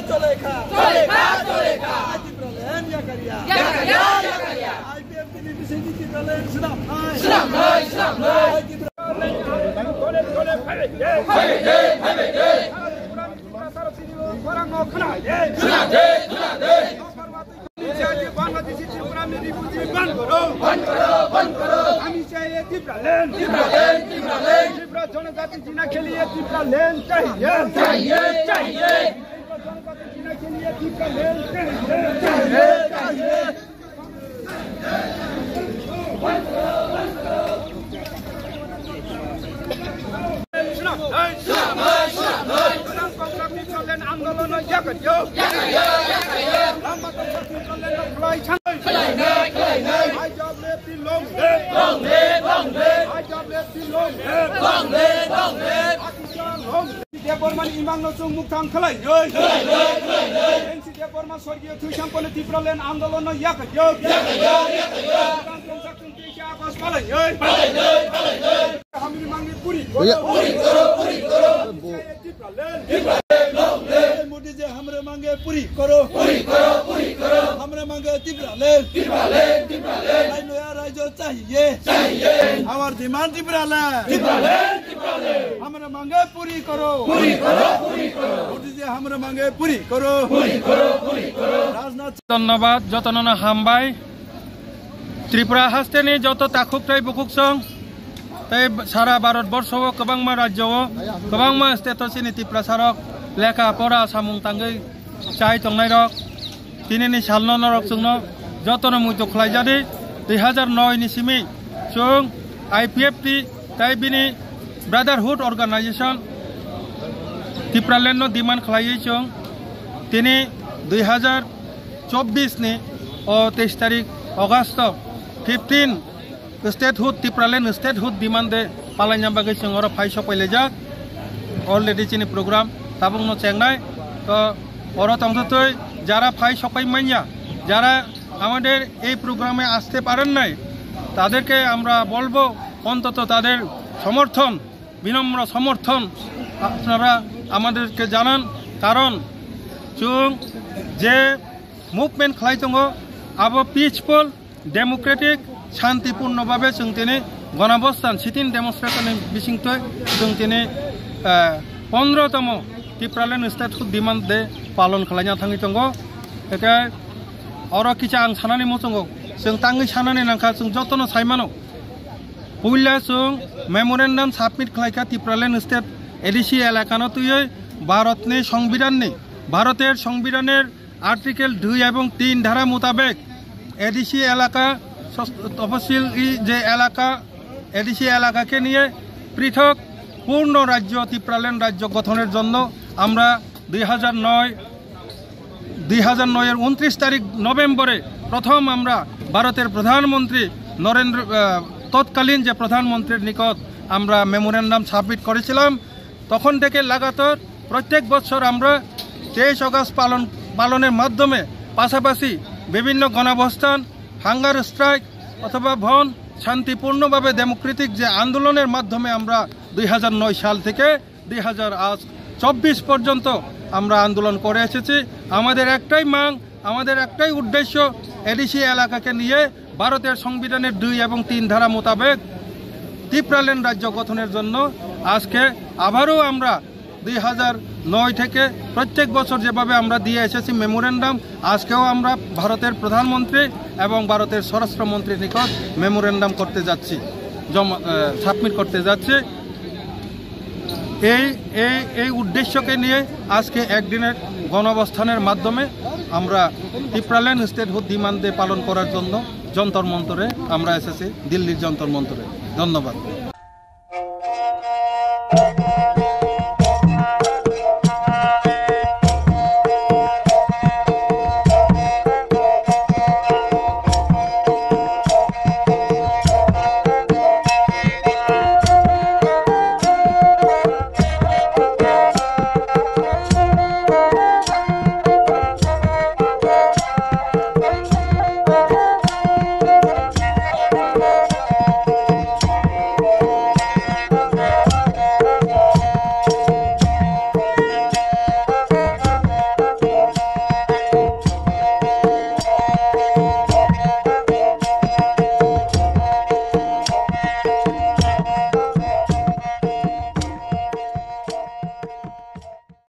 Coleca. Tipraland ya kariya. IPF ini bisa Tipraland sedap. जनजाति जीना के लिए Tipraland चाहिए जनजाति जीना के लिए Tipraland चाहिए आंदोलन Departemen Imang Nosung Muktang Kalai Departemen Sorgio Tusham Pole Tipraland Andolon Yakat Hamil Mangi Puri Modi ji हमरे मांगे पूरी करो हमरे मांगे Tipraland नया राज्य चाहिए हमार डिमांड Tipraland हमरे मांगे पूरी करो मोदी जी हमरे मांगे पूरी करो धन्यवाद जतनना हामबाय त्रिपुरा हास्टेनि जत ताखुकथाय बुकुकसं तै सारा भारतबर्ष गोबांमा राज्यआव गोबांमा स्टेटसनि त्रिपुरा सारक लेखा पढ़ा सामुं तांगै चाय तंनाय रक दिनैनि सालनो रक जोंनो जतन मुइतो खलायजादि 2009 नि सिमि जों IPFT तै बिनि ब्रादारहुड अर्गानाइजेशन Tipraland नो डिमांड खलायै जों दिनै 2024 नि 23 तारिख अगस्त 15 स्टेटहुड Tipraland स्टेटहुड डिमांड दे पालायना बागै जों और फाइस पाइलेजाक अलरेडी चिनि प्रोग्राम ताबुंग नो चेंगनाय तो और तंगतै যারা ফাই সপাই মাইয়া যারা আমাদের এই প্রোগ্রামে আসতে পারেন নাই তাদেরকে আমরা বলবো অন্তত তাদের সমর্থন বিনম্র সমর্থন আপনারা আমাদেরকে জানান কারণ जों যে মুভমেন্ট খালাইতङ আবো পিসফুল डेमोक्रेटिक शांतिपूर्णभावे जों दिनै गणाबस्थान सिटिं डेमनस्ट्रेशन बिसिंथै जों दिनै 15तम Tipraland स्टेटहुड डिमांड दे पालन खालायना थाङै दङ एके और किसा आं सानानै मोचंगो जों ताङै सानानै नांखा जों जतन साइमानो पुइला जों मेमोरेंडम सबमिट खालायखा Tipraland स्टेट एडिसि एलाकानो तुयै भारतेर संविधानेर आर्टिकल 2 এবং 3 ধারা মোতাবেক एडिसि एलाका तफसिल जे एलाका एडिसि एलाकाके निये पृथक पूर्ण राज्य Tipraland राज्य गठনের জন্য আমরা 2009 এর 29 তারিখ নভেম্বরে প্রথম আমরা ভারতের প্রধানমন্ত্রী তৎকালীন যে প্রধানমন্ত্রীর নিকট আমরা মেমোরেন্ডাম সাবমিট করেছিলাম তখন থেকে লাগাতার প্রত্যেক বছর আমরা 23 আগস্ট পালনের মাধ্যমে পাশাপাশি বিভিন্ন গণঅবস্থান হাঙ্গার স্ট্রাইক অথবা ভন শান্তিপূর্ণভাবে ডেমোক্রেটিক যে আন্দোলনের মাধ্যমে আমরা 2009 সাল থেকে 2024 পর্যন্ত আমরা আন্দোলন করে এসেছি আমাদের একটাই মান আমাদের একটাই উদ্দেশ্য এডিসি এলাকাকে নিয়ে ভারতের সংবিধানের 2 এবং 3 ধারা মোতাবেক Tipraland রাজ্য গঠনের জন্য আজকে আবারও আমরা 2009 থেকে প্রত্যেক বছর যেভাবে আমরা দিয়ে এসেছি মেমোরেন্ডাম আজকেও আমরা ভারতের প্রধানমন্ত্রী এবং ভারতের স্বরাষ্ট্রমন্ত্রীর নিকট মেমোরেন্ডাম করতে যাচ্ছি সাবমিট করতে যাচ্ছি এই উদ্দেশ্যকে নিয়ে আজকে একদিনের গণঅবস্থানের মাধ্যমে আমরা Tipraland স্টেটহুড ডিমান্ড পালন করার জন্য যন্তর মন্তরে আমরা এসেছি দিল্লির যন্তর মন্তরে ধন্যবাদ।